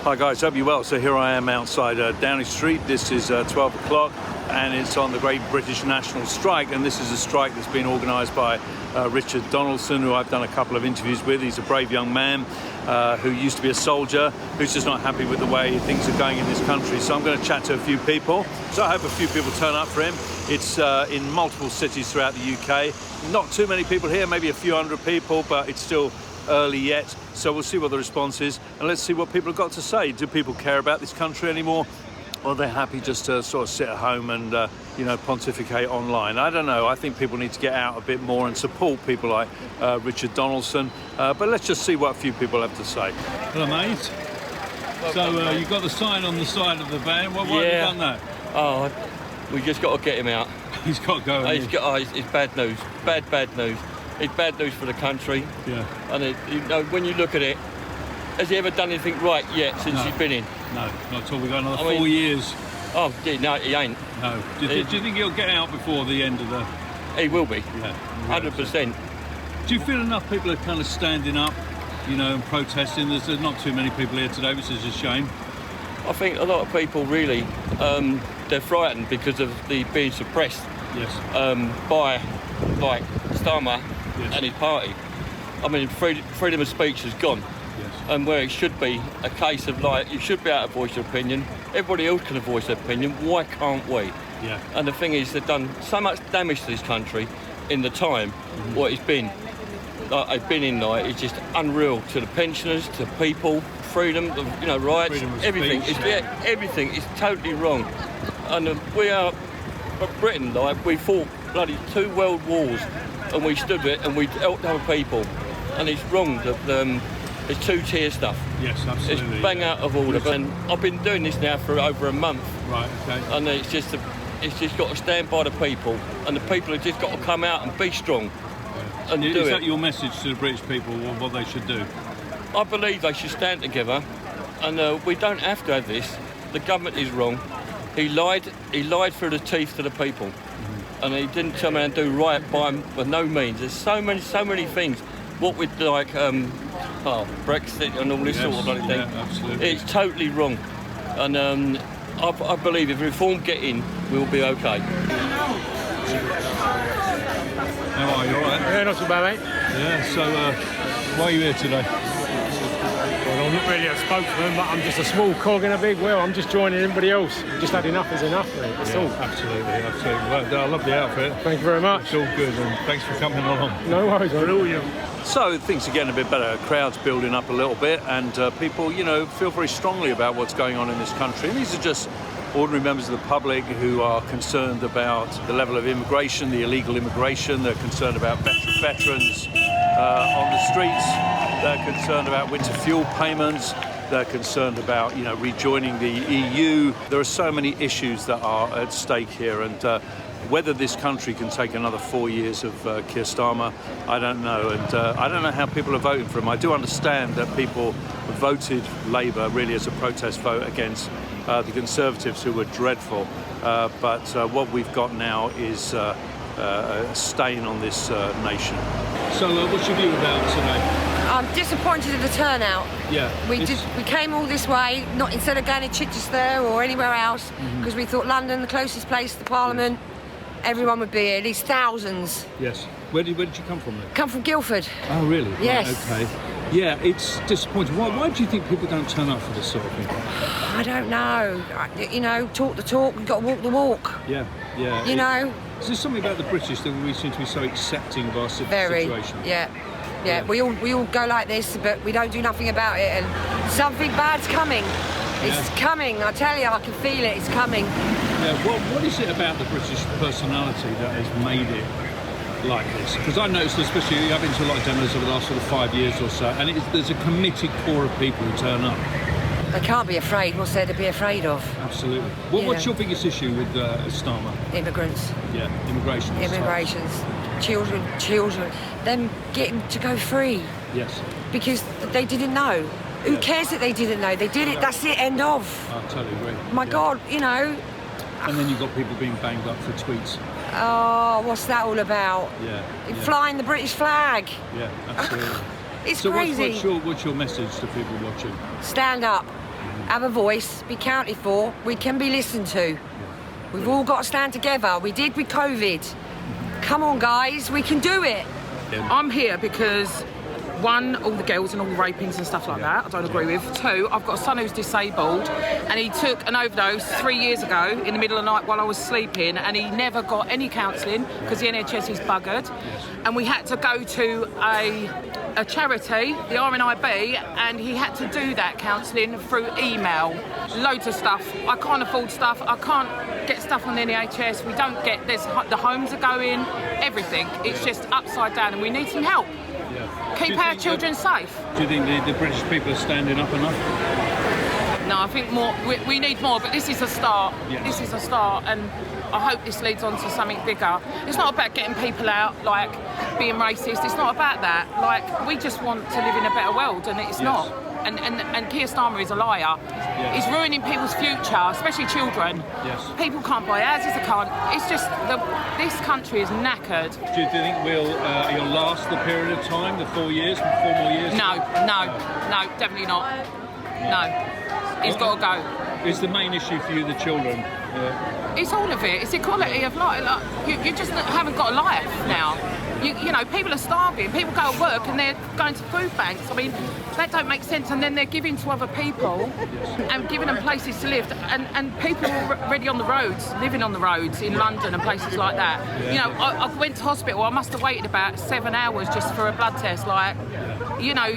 Hi guys, hope you're well. So here I am outside Downing Street. This is 12 o'clock and it's on the Great British National Strike, and this is a strike that's been organised by Richard Donaldson, who I've done a couple of interviews with. He's a brave young man who used to be a soldier, who's just not happy with the way things are going in this country. So I'm going to chat to a few people. So I hope a few people turn up for him. It's in multiple cities throughout the UK. Not too many people here, maybe a few hundred people, but it's still early yet. So we'll see what the response is, and let's see what people have got to say. Do people care about this country anymore? Or are they happy just to sort of sit at home and, pontificate online? I don't know. I think people need to get out a bit more and support people like Richard Donaldson. But let's just see what a few people have to say. Hello, mate. So you've got the sign on the side of the van. Why have you done that? Oh, we just got to get him out. He's got to go. It's bad news. Bad news. It's bad news for the country. Yeah. And when you look at it, has he ever done anything right yet since he's been in? No, not at all. We've got another 4 years. Oh, no, he ain't. No. Do you think he'll get out before the end of the... He will be. Yeah. 100%. Do you feel enough people are kind of standing up, and protesting? There's not too many people here today, which is a shame. I think a lot of people really, they're frightened because of the being suppressed. Yes. By Starmer and his party. I mean, freedom of speech has gone. Yes. And where it should be a case of you should be able to voice your opinion. Everybody else can voice their opinion. Why can't we? Yeah. And the thing is, they've done so much damage to this country in the time what it's been. It's been in it's just unreal to the pensioners, to people, freedom, rights, everything. Speech, everything is totally wrong. And we are Britain. We fought bloody 2 world wars, and we stood with it, and we helped other people. And it's wrong that it's two-tier stuff. Yes, absolutely. It's bang out of order. And I've been doing this now for over a month. Right. Okay. And it's just got to stand by the people, and the people have just got to come out and be strong. Yeah. And is do that it. your message to the British people, or what they should do? I believe they should stand together, and we don't have to have this. The government is wrong. He lied through the teeth to the people. And he didn't come out and do right by them by no means. There's so many things. What with Brexit and all this sort of bloody thing. Yeah, absolutely. It's totally wrong. And I believe if reform get in, we'll be okay. How are you? All right? Yeah, not too bad, mate. Yeah. So why are you here today? Well, I'm not really a spokesman, but I'm just a small cog in a big wheel. I'm just joining everybody else. Just had enough is enough, mate. That's all. Absolutely. Well, I love the outfit. Thank you very much. It's all good, and thanks for coming along. No worries, mate. So things are getting a bit better. Crowds building up a little bit, and people, feel very strongly about what's going on in this country. And these are just ordinary members of the public who are concerned about the level of immigration, the illegal immigration. They're concerned about veterans on the streets. They're concerned about winter fuel payments. They're concerned about, rejoining the EU. There are so many issues that are at stake here, and whether this country can take another 4 years of Keir Starmer, I don't know. And I don't know how people are voting for him. I do understand that people voted Labour really as a protest vote against the Conservatives, who were dreadful. But what we've got now is a stain on this nation. So what's your view about today? I'm disappointed at the turnout. Yeah. We came all this way, not instead of going to Chichester or anywhere else, because we thought London, the closest place to Parliament, everyone would be here, these thousands. Yes. Where did you come from then? Come from Guildford. Oh, really? Yes. Right, okay. Yeah, it's disappointing. Why do you think people don't turn up for this sort of thing? I don't know. Talk the talk, we've got to walk the walk. Yeah. Is there something about the British that we seem to be so accepting of our situation? Yeah. We all go like this, but we don't do nothing about it, and something bad's coming. It's coming, I tell you, I can feel it, it's coming. Yeah, what is it about the British personality that has made it like this? Because I noticed, especially I've been to a lot of demos over the last sort of 5 years or so, and there's a committed core of people who turn up. They can't be afraid. What's there to be afraid of? Absolutely. What's your biggest issue with Starmer? Immigrants. Yeah, immigration. Immigrations. Children. Them getting to go free. Yes. Because they didn't know. Who cares that they didn't know? They did it. That's it. End of. I totally agree. My God, And then you've got people being banged up for tweets. Oh, what's that all about? Yeah. Flying the British flag. Yeah, absolutely. It's crazy. What's your message to people watching? Stand up. have a voice, be counted for, we can be listened to. We've all got to stand together. We did with COVID. Come on, guys, we can do it. I'm here because, one, all the girls and all the rapings and stuff like that, I don't agree with. Two, I've got a son who's disabled and he took an overdose 3 years ago in the middle of the night while I was sleeping, and he never got any counselling because the NHS is buggered. And we had to go to a charity, the RNIB, and he had to do that counselling through email. Loads of stuff. I can't afford stuff. I can't get stuff on the NHS. We don't get, the homes are going, everything. It's just upside down and we need some help. Keep our children safe. Do you think the British people are standing up enough? No, I think more. We need more, but this is a start. Yes. This is a start, and I hope this leads on to something bigger. It's not about getting people out, like being racist. It's not about that. Like, we just want to live in a better world, and it's not. And Keir Starmer is a liar. Yes. He's ruining people's future, especially children. Yes. People can't buy houses. They can't. It's just this country is knackered. Do you think you'll last the period of time, the 4 years, 4 more years? No, definitely not. No. He's got to go. Is the main issue for you the children? It's all of it. It's equality of life. You just haven't got a life now. You know, people are starving. People go to work and they're going to food banks. I mean, that don't make sense. And then they're giving to other people and giving them places to live. And people are already on the roads, living on the roads in London and places like that. You know, I went to hospital. I must have waited about 7 hours just for a blood test. Like, you know,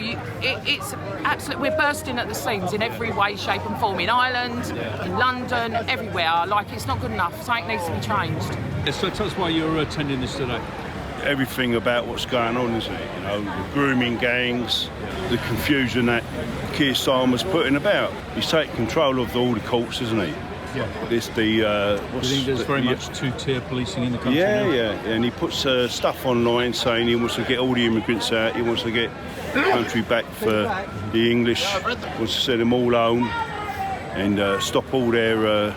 it's absolutely, we're bursting at the seams in every way, shape and form. In Ireland, in London, everywhere. Like, it's not good enough. Something needs to be changed. So tell us why you're attending this today. Everything about what's going on, isn't it? You know, the grooming gangs, the confusion that Keir Starmer's putting about. He's taking control of all the courts, isn't he? Yeah. It's the. Do you think there's very much two-tier policing in the country? Yeah, and he puts stuff online saying he wants to get all the immigrants out. He wants to get the country back for the English. Wants to send them all home and stop all their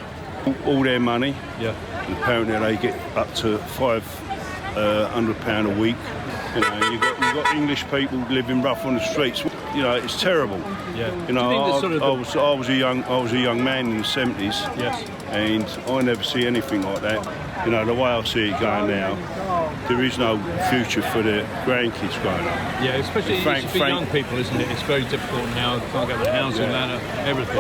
money. Yeah. And apparently they get up to £500 a week. You know, you've got English people living rough on the streets. You know, it's terrible. Yeah. You know, I was a young man in the 70s. Yes. And I never see anything like that. You know, the way I see it going now, there is no future for the grandkids growing up. Yeah, especially for young people, isn't it? It's very difficult now. Can't get the housing ladder, everything.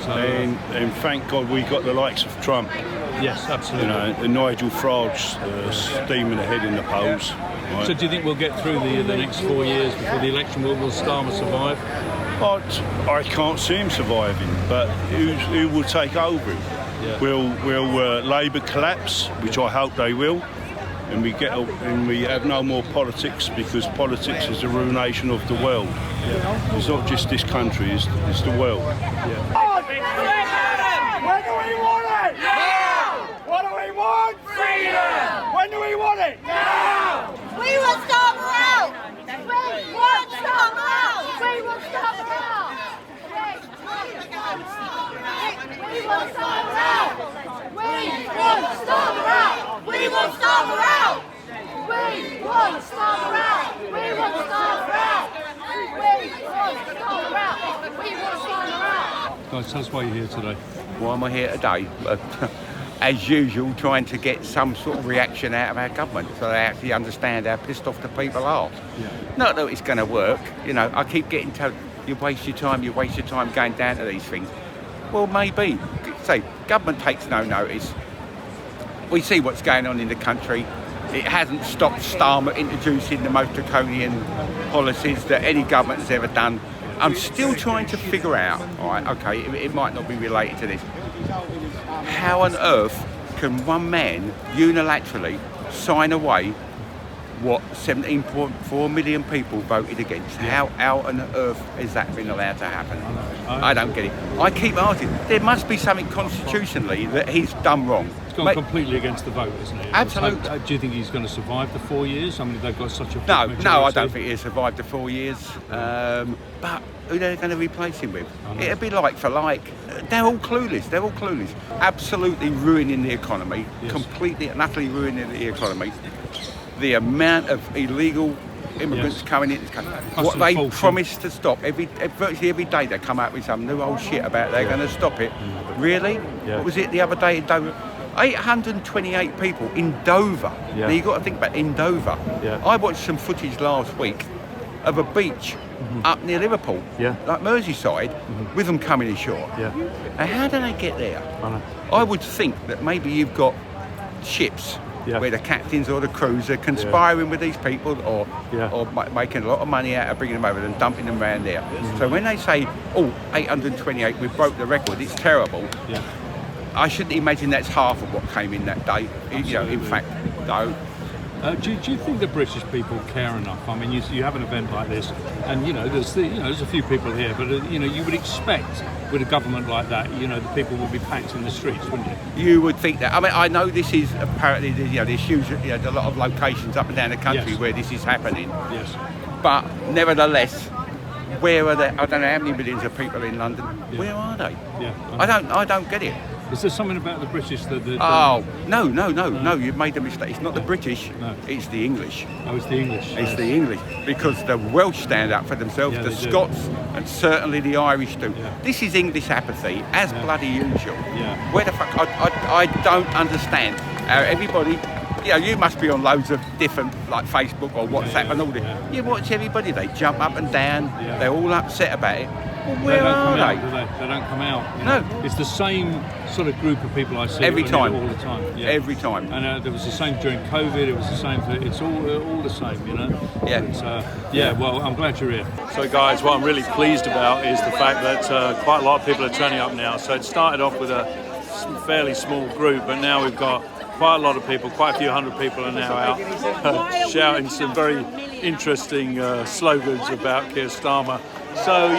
So, and thank God we got the likes of Trump. Yes, absolutely. You know, and Nigel Farage steaming ahead in the polls. Right? So do you think we'll get through the next 4 years before the election? Will Starmer survive? I can't see him surviving, but who will take over him? Yeah. Will Labour collapse, which I hope they will, and we have no more politics, because politics is the ruination of the world. Yeah. It's not just this country; it's the world. Yeah. When do we want it? Now! What do we want? Freedom! When do we want it? Now! We will stop out! We won't stop out! We will stop out! We will stop out! We won't stop out! We will stop out! We won't stop out! We will stop out! We won't stop out! We will stop out! Guys, tell us why you're here today. Why am I here today? As usual, trying to get some sort of reaction out of our government so they actually understand how pissed off the people are. Yeah. Not that it's going to work. You know, I keep getting told, you waste your time going down to these things. Well, maybe. Say, government takes no notice. We see what's going on in the country. It hasn't stopped Starmer introducing the most draconian policies that any government has ever done. I'm still trying to figure out, all right, okay, it might not be related to this. How on earth can one man unilaterally sign away what 17.4 million people voted against? Yeah. How on earth has that been allowed to happen? I don't get it. I keep asking. There must be something constitutionally that he's done wrong. It's gone completely against the vote, isn't it? Absolutely. Do you think he's going to survive the 4 years? I mean, they've got such a big No, majority. I don't think he'll survive the 4 years. But who are they going to replace him with? It'll be like for like. They're all clueless. Absolutely ruining the economy. Yes. Completely and utterly ruining the economy. The amount of illegal immigrants coming into the country. What they promised to stop, virtually every day they come out with some new old shit about they're going to stop it. Really? What was it the other day in Dover? 828 people in Dover. Now you've got to think about in Dover. I watched some footage last week of a beach up near Liverpool, like Merseyside, with them coming ashore. Now how do they get there? I would think that maybe you've got ships where the captains or the crews are conspiring with these people or making a lot of money out of bringing them over and dumping them around there. So when they say, 828, we broke the record, it's terrible. I shouldn't imagine that's half of what came in that day. In fact, no. Do you think the British people care enough? I mean, you have an event like this, and there's a few people here, but you would expect with a government like that, the people will be packed in the streets, wouldn't you? You would think that. I mean, I know this is apparently there's huge, a lot of locations up and down the country where this is happening. Yes. But nevertheless, where are they? I don't know how many millions of people in London. Where are they? I don't get it. Is there something about the British that... No, you've made a mistake. It's not the British, it's the English. Oh, it's the English. It's the English, because the Welsh stand up for themselves, the Scots, and certainly the Irish do. This is English apathy, as bloody usual. Where the fuck... I don't understand how everybody... you must be on loads of different, like Facebook or WhatsApp and all this. You watch everybody, they jump up and down, they're all upset about it. Well, where are they? They don't come out. No. It's the same sort of group of people I see every time. All the time. Every time. And there was the same during COVID, it was the same, it's all the same, Well, I'm glad you're here. So guys, what I'm really pleased about is the fact that quite a lot of people are turning up now. So it started off with a fairly small group, but now we've got quite a lot of people, quite a few hundred people are now out shouting some very interesting slogans about Keir Starmer. So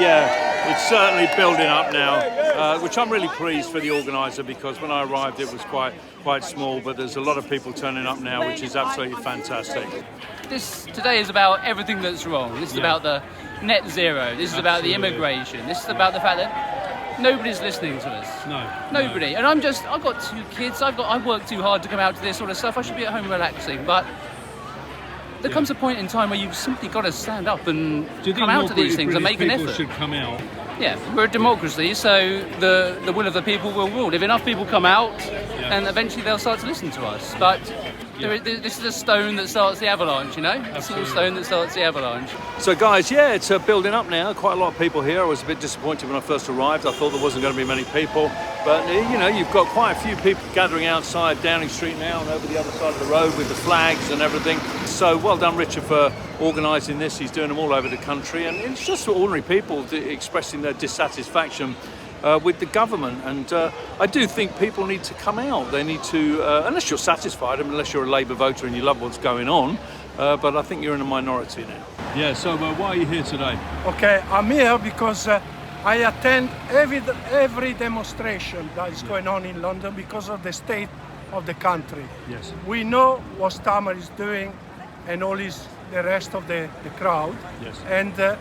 it's certainly building up now, which I'm really pleased for the organiser, because when I arrived it was quite small, but there's a lot of people turning up now, which is absolutely fantastic. This today is about everything that's wrong. This is about the net zero. This is about the immigration. This is about the fact that nobody's listening to us. Nobody. And I've got 2 kids. I work too hard to come out to this sort of stuff. I should be at home relaxing, but there comes a point in time where you've simply got to stand up and come out to these things and make an effort. Should come out. Yeah, we're a democracy, so the will of the people will rule. If enough people come out, then eventually they'll start to listen to us. But this is a stone that starts the avalanche, A small stone that starts the avalanche. So guys, it's building up now. Quite a lot of people here. I was a bit disappointed when I first arrived. I thought there wasn't going to be many people. But, you've got quite a few people gathering outside Downing Street now and over the other side of the road with the flags and everything. So well done, Richard, for organising this. He's doing them all over the country. And it's just ordinary people expressing their dissatisfaction with the government, and I do think people need to come out. They need to, unless you're satisfied, unless you're a Labour voter and you love what's going on, but I think you're in a minority now. So why are you here today? Okay, I'm here because I attend every demonstration that is going on in London because of the state of the country. Yes. We know what Starmer is doing and all the rest of the crowd. Yes. And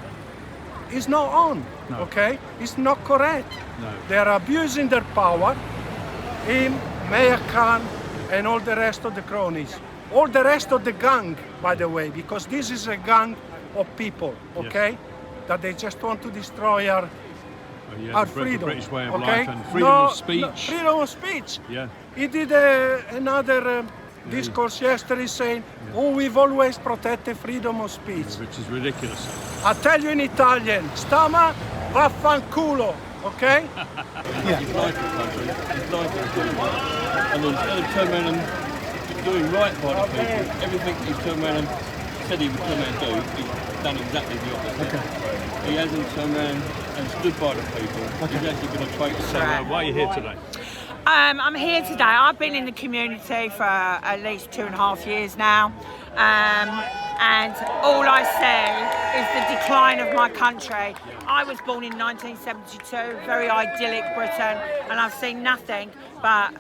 it's not on, okay? It's not correct. No. They're abusing their power. Him, Mayor Khan, and all the rest of the cronies. All the rest of the gang, by the way, because this is a gang of people, okay? That they just want to destroy our freedom. The British way of okay? life and freedom of speech. No, freedom of speech. Yeah. He did another discourse yesterday saying, we've always protected freedom of speech. Which is ridiculous. I tell you in Italian, Starmer, vaffanculo, okay? He's lied to the country, he's lied to the people. And instead of turning around and doing right by the people, everything he's turned around and said he would turn around and do, he's done exactly the opposite. He hasn't turned around and stood by the people. He's actually been a traitor. So why are you here today? I'm here today. I've been in the community for at least 2.5 years now, and all I see is the decline of my country. I was born in 1972, very idyllic Britain, and I've seen nothing but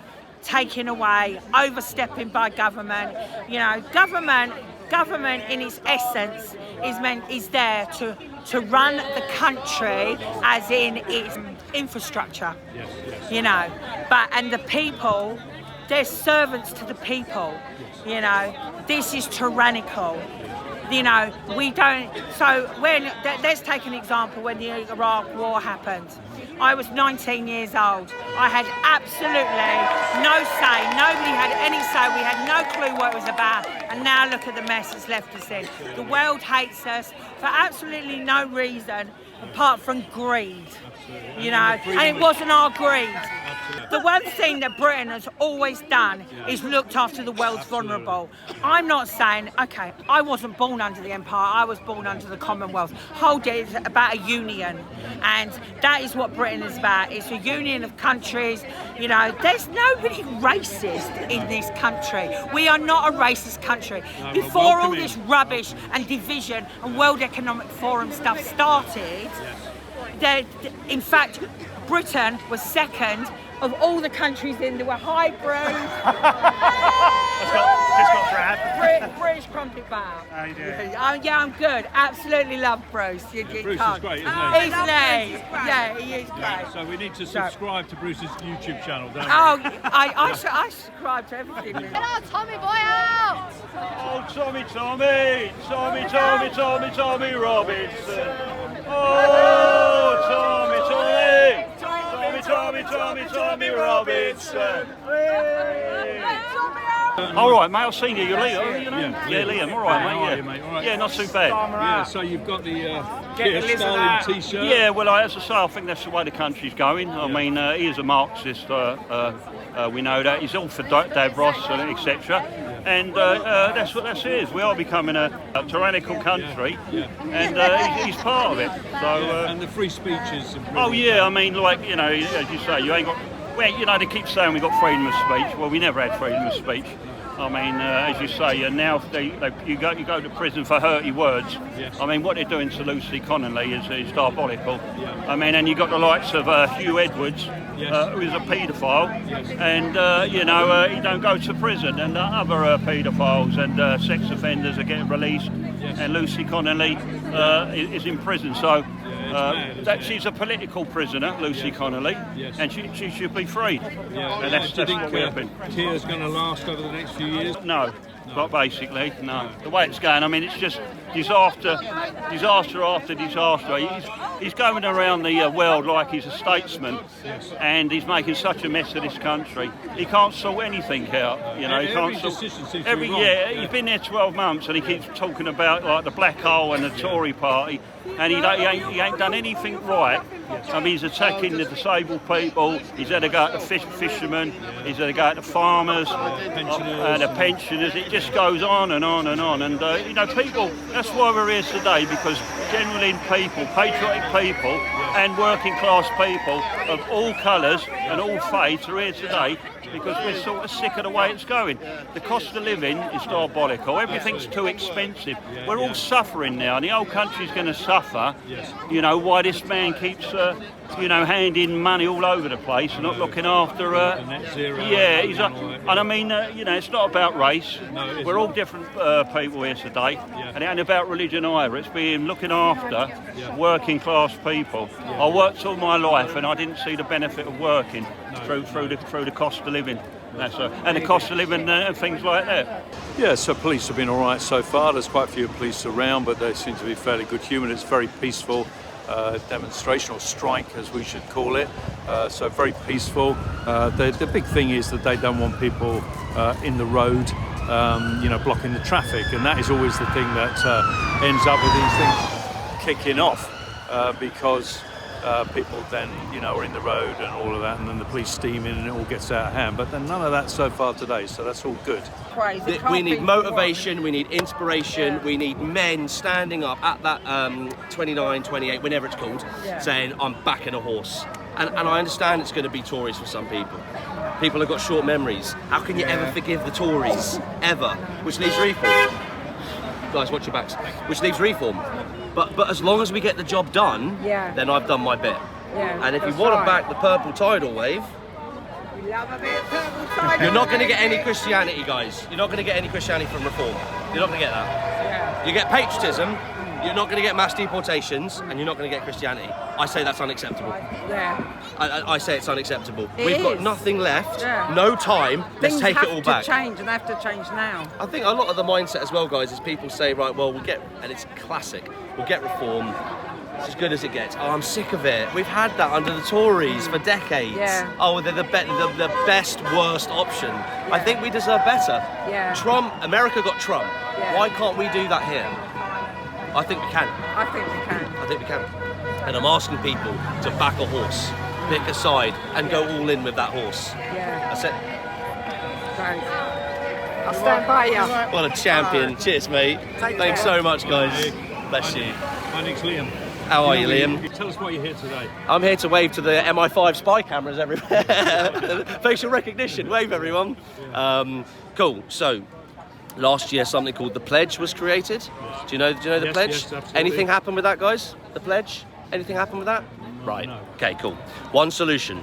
taking away, overstepping by government. Government in its essence is there to run the country as in its infrastructure. Yes. And the people, they're servants to the people. This is tyrannical. You know, we don't. So let's take an example when the Iraq War happened. I was 19 years old. I had absolutely no say. Nobody had any say. We had no clue what it was about. And now look at the mess it's left us in. The world hates us for absolutely no reason apart from greed. You know, and it wasn't our greed. The one thing that Britain has always done is looked after the world's vulnerable. I'm not saying, okay, I wasn't born under the Empire, I was born under the Commonwealth. Whole day is about a union, and that is what Britain is about. It's a union of countries. You know, there's nobody racist in this country. We are not a racist country. Before all this rubbish and division and World Economic Forum stuff started, in fact, Britain was second of all the countries in. There were high Bruce. British crumpet bar. How you doing? Yeah, I'm good. Absolutely love Bruce. Bruce is great, isn't he? He's late. Yeah, he is great. So we need to subscribe to Bruce's YouTube channel, don't we? Oh, I subscribe to everything. Get our Tommy boy out! Oh, Tommy Robinson. Tommy Robinson. All right, mate. I've seen you. You're Liam, you know? Yeah, Liam. All right, mate. Yeah, not too bad. Yeah. So you've got the Stalin T-shirt. Yeah. Well, as I say, I think that's the way the country's going. I mean, he is a Marxist. We know that. He's all for Davros and etc. And that's what that is. We are becoming a tyrannical country, and he's part of it. So and the free speech is. Oh yeah, I mean, like, you know, as you say, you ain't got. Well, you know, they keep saying we got freedom of speech. Well, we never had freedom of speech. I mean, as you say, now you go to prison for hurty words. I mean, what they're doing to Lucy Connolly is diabolical. I mean, and you got the likes of Hugh Edwards, who is a paedophile, and you know, he don't go to prison, and other paedophiles and sex offenders are getting released, and Lucy Connolly is in prison. So she's a political prisoner, Lucy Connolly, and she should be freed. And that's Do you what we're hoping. think Keir's going to last over the next few years? No. But basically, no. The way it's going, I mean, it's just disaster after disaster. He's going around the world like he's a statesman, and he's making such a mess of this country. He can't sort anything out, you know. He can't sort every he's been there 12 months, and he keeps talking about like the black hole and the Tory party, and he ain't done anything right. I mean, he's attacking the disabled people. He's had to go at the fishermen. He's had to go at the farmers and the pensioners. It just goes on and on and on. And you know, people. That's why we're here today, because genuine people, patriotic people, and working class people of all colours and all faiths are here today, because we're sort of sick of the way it's going. The cost of living is diabolical. Everything's too expensive. We're all suffering now, and the whole country's going to suffer. You know, why this man keeps, you know, handing money all over the place and not looking after. Net zero. Yeah, and I mean, you know, it's not about race. We're all different people here today, and it ain't about religion either. It's being looking after working class people. I worked all my life, and I didn't see the benefit of working through the cost of living. And the cost of living and things like that. Yeah, so police have been all right so far. There's quite a few police around, but they seem to be fairly good human. It's very peaceful demonstration, or strike as we should call it. So very peaceful. The big thing is that they don't want people in the road, you know, blocking the traffic, and that is always the thing that ends up with these things kicking off, because people then, you know, are in the road and all of that, and then the police steam in and it all gets out of hand. But then none of that so far today, so that's all good. We need motivation, we need inspiration, we need men standing up at that 29, 28, whenever it's called, saying, I'm backing a horse. And I understand it's going to be Tories for some people. People have got short memories. How can you ever forgive the Tories? Ever. Which needs reform. Guys, watch your backs. Which needs reform. But as long as we get the job done, then I've done my bit. And if you want to back the purple tidal wave, you're not going to get any Christianity, guys. You're not going to get any Christianity from reform. You're not going to get that. You get patriotism, You're not going to get mass deportations, and you're not going to get Christianity. I say that's unacceptable. Yeah. I say it's unacceptable. It We've got is. nothing left, Yeah. no time. Let's Things take it have all to back. change, and they have to change now. I think a lot of the mindset as well, guys, is people say, right, well, we'll get, and it's classic, we'll get reform. It's as good as it gets. Oh, I'm sick of it. We've had that under the Tories for decades. Yeah. Oh, they're the best, worst option. I think we deserve better. Yeah. America got Trump. Yeah. Why can't we do that here? I think we can. I think we can. I think we can. And I'm asking people to back a horse, pick a side, and go all in with that horse. Yeah. That's it. Great. I'll stand by you. What a champion. Cheers, mate. Thanks so much, guys. Bless you. My name's Liam. How are you, Liam? Tell us why you're here today. I'm here to wave to the MI5 spy cameras everywhere. Facial recognition. Wave, everyone. Cool. So, last year something called the Pledge was created. Do you know the Yes, Pledge? yes, absolutely. Anything happen with that, guys? The Pledge? Anything happen with that? Right. No. Okay, cool. One solution.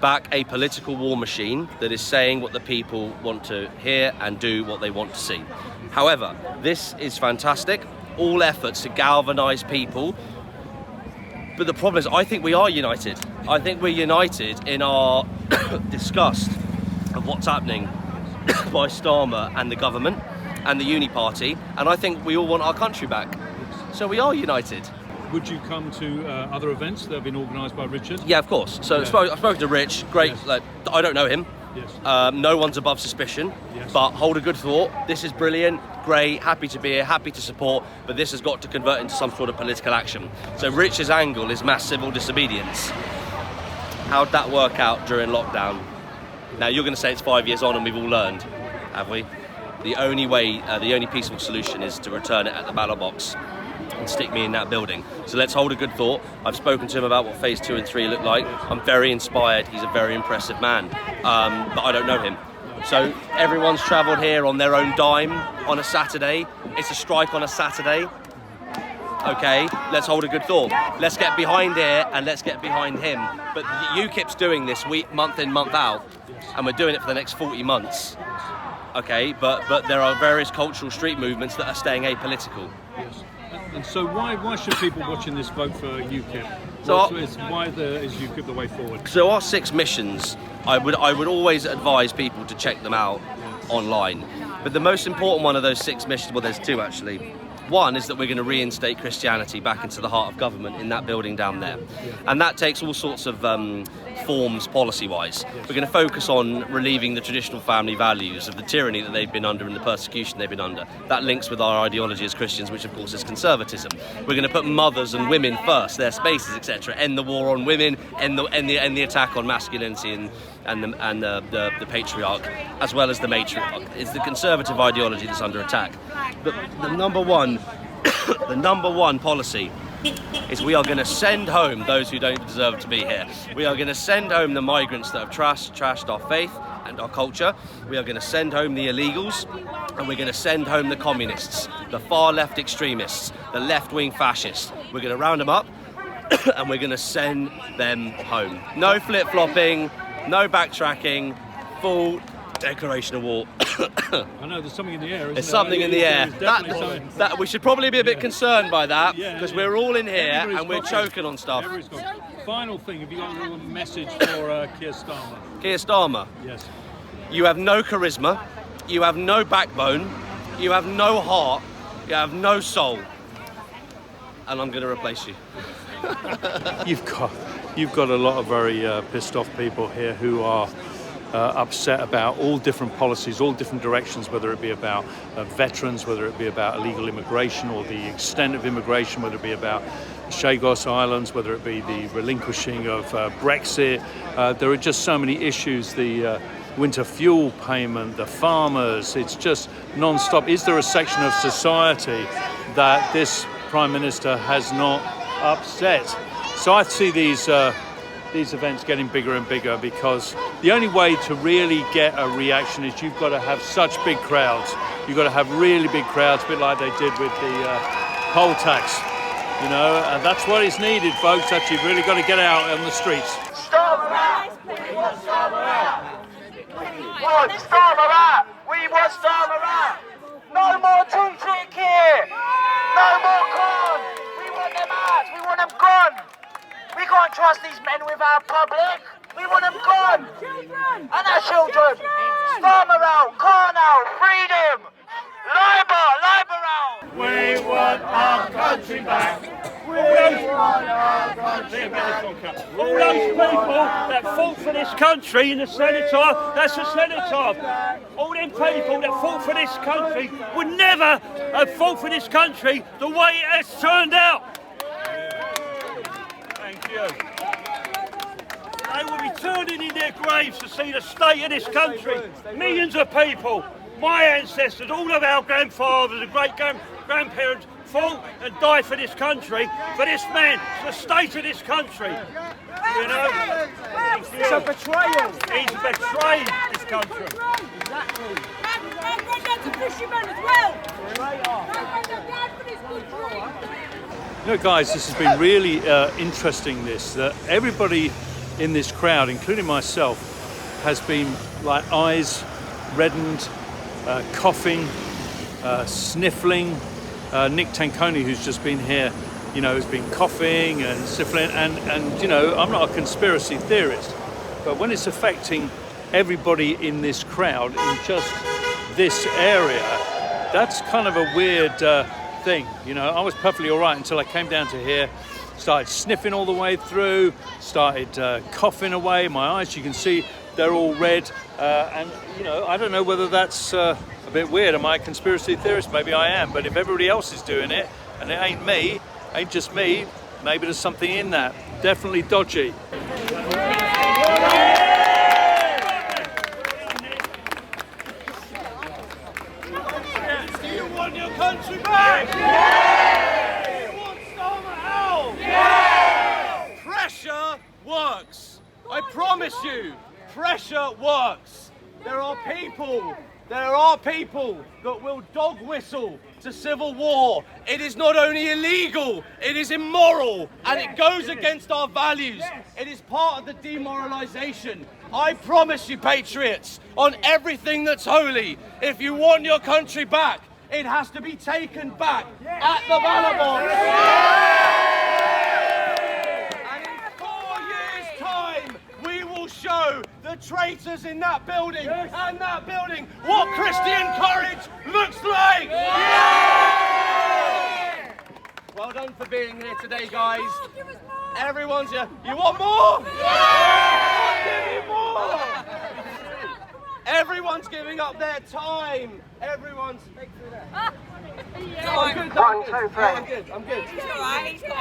Back a political war machine that is saying what the people want to hear and do what they want to see. However, this is fantastic. All efforts to galvanise people. But the problem is, I think we are united. I think we're united in our disgust of what's happening by Starmer and the government and the Uni Party, and I think we all want our country back. So we are united. Would you come to other events that have been organised by Richard? Yeah, of course. So Yeah. I've spoken to Rich, great, Yes. like, I don't know him. Yes. No one's above suspicion, Yes. but hold a good thought. This is brilliant, great, happy to be here, happy to support, but this has got to convert into some sort of political action. So Rich's angle is mass civil disobedience. How'd that work out during lockdown? Now you're going to say it's 5 years on and we've all learned, have we? The only way, the only peaceful solution is to return it at the ballot box and stick me in that building. So let's hold a good thought. I've spoken to him about what phase 2 and 3 look like. I'm very inspired. He's a very impressive man, but I don't know him. So everyone's travelled here on their own dime on a Saturday. It's a strike on a Saturday. Okay, let's hold a good thought. Let's get behind it and let's get behind him. But UKIP's doing this week, month in, month out, and we're doing it for the next 40 months. Okay, but there are various cultural street movements that are staying apolitical. Yes. And so why should people watching this vote for UKIP? So Why is UKIP the way forward? So our 6 missions, I would always advise people to check them out online. But the most important one of those 6 missions, well, there's 2 actually. One is that we're going to reinstate Christianity back into the heart of government in that building down there. And that takes all sorts of forms policy-wise. We're going to focus on relieving the traditional family values of the tyranny that they've been under and the persecution they've been under. That links with our ideology as Christians, which of course is conservatism. We're going to put mothers and women first, their spaces, etc. End the war on women, end the attack on masculinity and the patriarch, as well as the matriarch. It's the conservative ideology that's under attack. But the number one policy is we are going to send home those who don't deserve to be here. We are going to send home the migrants that have trashed our faith and our culture. We are going to send home the illegals, and we're going to send home the communists, the far left extremists, the left-wing fascists. We're going to round them up and we're going to send them home. No flip-flopping, no backtracking, full declaration of war. I know there's something in the air, isn't There's there? something in the air. Something. That we should probably be a bit concerned by that, because we're all in here Everybody's and we're coughing. choking on stuff. Final thing, have you got a little message for Keir Starmer? Keir Starmer, Yes. you have no charisma, you have no backbone, you have no heart, you have no soul, and I'm going to replace you. You've got a lot of very pissed off people here who are upset about all different policies, all different directions, whether it be about veterans, whether it be about illegal immigration or the extent of immigration, whether it be about Chagos Islands, whether it be the relinquishing of Brexit. There are just so many issues, the winter fuel payment, the farmers, it's just non-stop. Is there a section of society that this Prime Minister has not upset? So I see these events getting bigger and bigger, because the only way to really get a reaction is you've got to have such big crowds. You've got to have really big crowds, a bit like they did with the poll tax, you know, and that's what is needed, folks. That you've really got to get out on the streets. Starmer out! We want Starmer out! We want Starmer out! We want Starmer out! No more Tuntik here! No more cons! them gone. We can't trust these men with our public. We want them gone. And our children. Starmer out, Khan out, freedom. Labour out. We want our country back. We want our country back. All those people that fought for this country in the cenotaph, that's the cenotaph. All them people that fought for this country would never have fought for this country the way it has turned out. Thank you. They will be turning in their graves to see the state of this country. Millions of people, my ancestors, all of our grandfathers and great-grandparents fought and died for this country, for this man, for the state of this country. You know? It's a betrayal. He's betrayed this country. Exactly. My granddad's a fisherman as well. You know, guys, this has been really interesting, that everybody in this crowd, including myself, has been like eyes reddened, coughing, sniffling. Nick Tenconi, who's just been here, you know, has been coughing and sniffling, and you know, I'm not a conspiracy theorist, but when it's affecting everybody in this crowd in just this area, that's kind of a weird thing. You know, I was perfectly all right until I came down to here, started sniffing all the way through, started coughing away. My eyes, you can see, they're all red, and you know, I don't know whether that's a bit weird. Am I a conspiracy theorist? Maybe I am, but if everybody else is doing it and it ain't me, ain't just me, maybe there's something in that. Definitely dodgy. Do you want your country back? Yeah! Do you want Starmer out? Yeah! Pressure works. I promise you, pressure works. There are people that will dog whistle to civil war. It is not only illegal, it is immoral, and it goes against our values. It is part of the demoralisation. I promise you, Patriots, on everything that's holy, if you want your country back, it has to be taken back at the ballot box. And in 4 years' time, we will show the traitors in that building and that building what Christian courage looks like. Well done for being here today, guys. Everyone's here. You want more? Give me more. Everyone's giving up their time. Everyone's. I'm good.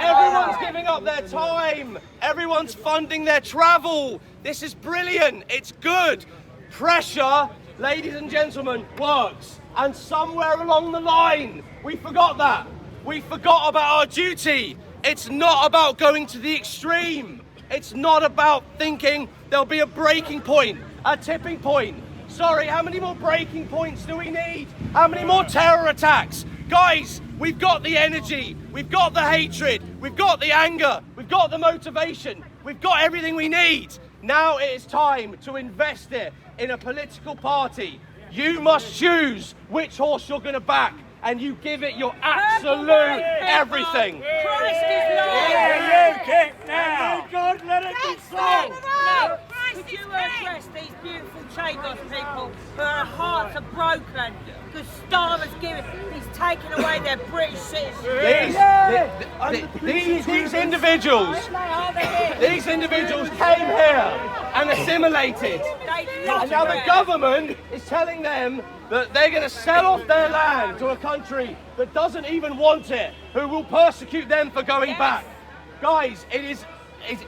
Everyone's giving up their time. Everyone's funding their travel. This is brilliant. It's good. Pressure, ladies and gentlemen, works. And somewhere along the line, we forgot that. We forgot about our duty. It's not about going to the extreme. It's not about thinking there'll be a breaking point, a tipping point. Sorry, how many more breaking points do we need? How many more terror attacks? Guys, we've got the energy, we've got the hatred, we've got the anger, we've got the motivation, we've got everything we need. Now it is time to invest it in a political party. You must choose which horse you're going to back, and you give it your absolute everything. Christ is Lord! Yeah, UKIP now! God, let it be so! Could you address these beautiful Chagos people whose hearts are broken because Starmer's he's taken away their British citizenship? These individuals came here and assimilated. And now the government is telling them that they're going to sell off their land to a country that doesn't even want it, who will persecute them for going back. Guys, it's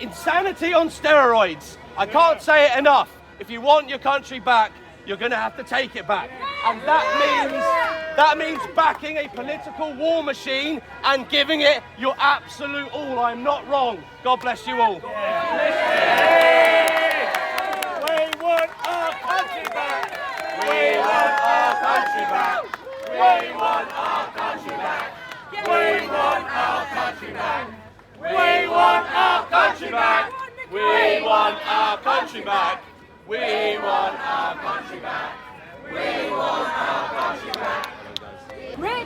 insanity on steroids. I can't say it enough. If you want your country back, you're going to have to take it back. And that means backing a political war machine and giving it your absolute all. I'm not wrong. God bless you all. We want our country back. We want our country back. We want our country back. We want our country back. We want our country back. We want our country back. We want our country back. We want our country back.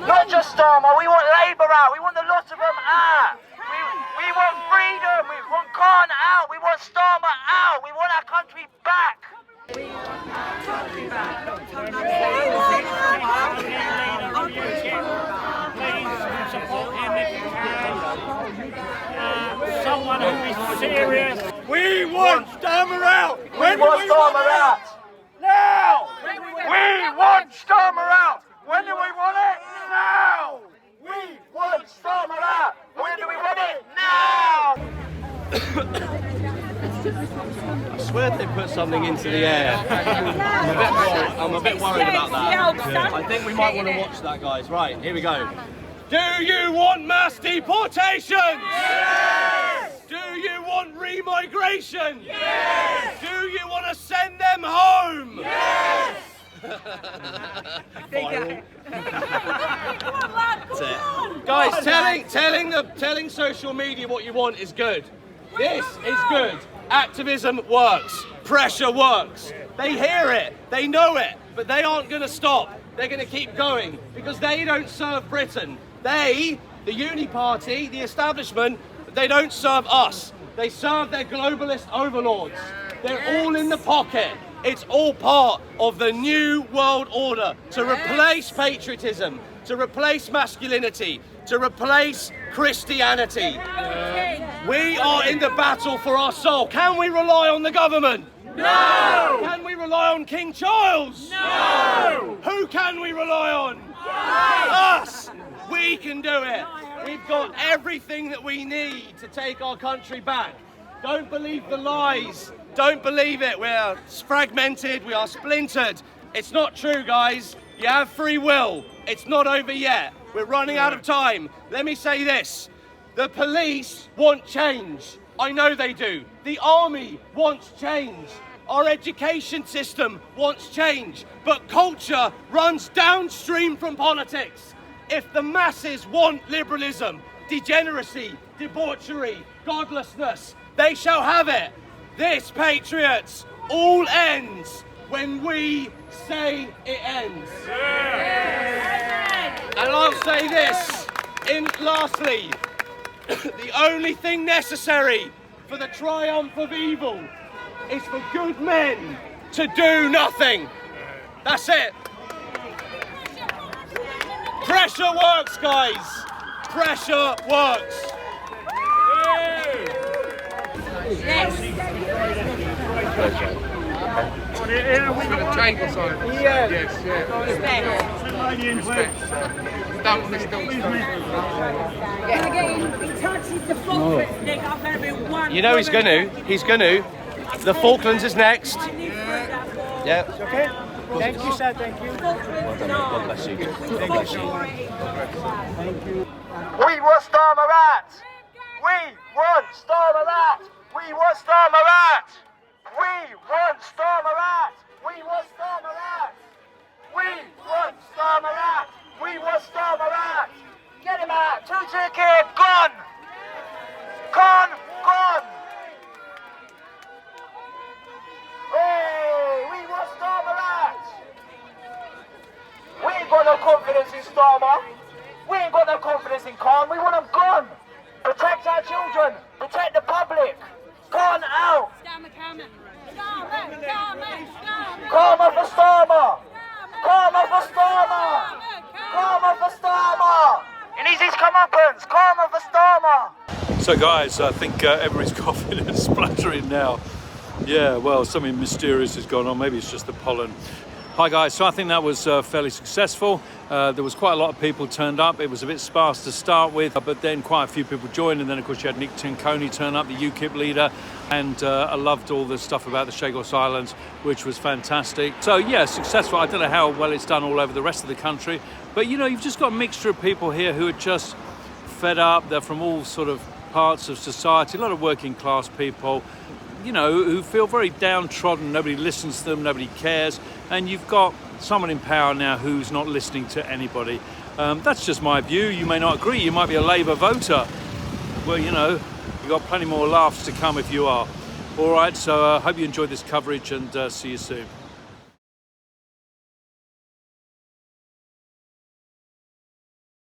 Not just Starmer, we want Labour out. We want the lot of them out. We want freedom. We want Khan out. We want Starmer out. We want our country back. We want our country back. Please support him if you can. Someone who is serious. We want Starmer out. We want Starmer out. Now. We want Starmer out. When do we want it? Now. We want Starmer out. When do we want it? Now. I swear they put something into the air. I'm a bit worried about that. I think we might want to watch that, guys. Right, here we go. Do you want mass deportations? Yes! Do you want remigration? Yes! Do you want to send them home? Yes! That's it. Guys, telling social media what you want is good. This is good. Activism works. Pressure works. They hear it. They know it. But they aren't going to stop. They're going to keep going because they don't serve Britain. They, the Uni Party, the establishment, they don't serve us. They serve their globalist overlords. They're all in the pocket. It's all part of the new world order to replace patriotism, to replace masculinity, to replace Christianity. We are in the battle for our soul. Can we rely on the government? No! Can we rely on King Charles? No! Who can we rely on? Us! We can do it. We've got everything that we need to take our country back. Don't believe the lies. Don't believe it. We are fragmented. We are splintered. It's not true, guys. You have free will. It's not over yet. We're running out of time. Let me say this. The police want change. I know they do. The army wants change. Our education system wants change. But culture runs downstream from politics. If the masses want liberalism, degeneracy, debauchery, godlessness, they shall have it. This, Patriots, all ends when we say it ends. And I'll say this, lastly, the only thing necessary for the triumph of evil is for good men to do nothing. That's it. Pressure works, guys. Pressure works. Chagos Islands. Yes, You know he's gonna. The Falklands is next. Yeah. Okay. Thank you, sir. Thank you. God bless you. Thank you. We want Starmer out. We want Starmer out. We want Starmer out. We want Starmer out. We want Starmer out. We want Starmer out. We want Starmer out. Get him out. Turkey, gone. Gone. Hey, we want Starmer out. We ain't got no confidence in Starmer. We ain't got no confidence in Khan. We want him gone. Protect our children. Protect the public. Khan out. Karma for Starmer. Karma for Starmer. Karma for Starmer. He needs his comeuppance. Karma for Starmer. So guys, I think everybody's coughing and spluttering now. Yeah, well, something mysterious has gone on. Maybe it's just the pollen. Hi guys, so I think that was fairly successful. There was quite a lot of people turned up. It was a bit sparse to start with, but then quite a few people joined, and then of course you had Nick Tenconi turn up, the UKIP leader, and I loved all the stuff about the Chagos Islands, which was fantastic. So yeah, successful. I don't know how well it's done all over the rest of the country, but you know, you've just got a mixture of people here who are just fed up. They're from all sort of parts of society, a lot of working class people, you know, who feel very downtrodden. Nobody listens to them, nobody cares, and you've got someone in power now who's not listening to anybody. That's just my view. You may not agree. You might be a Labour voter. Well, you know, you've got plenty more laughs to come if you are. All right, so I hope you enjoyed this coverage, and see you soon.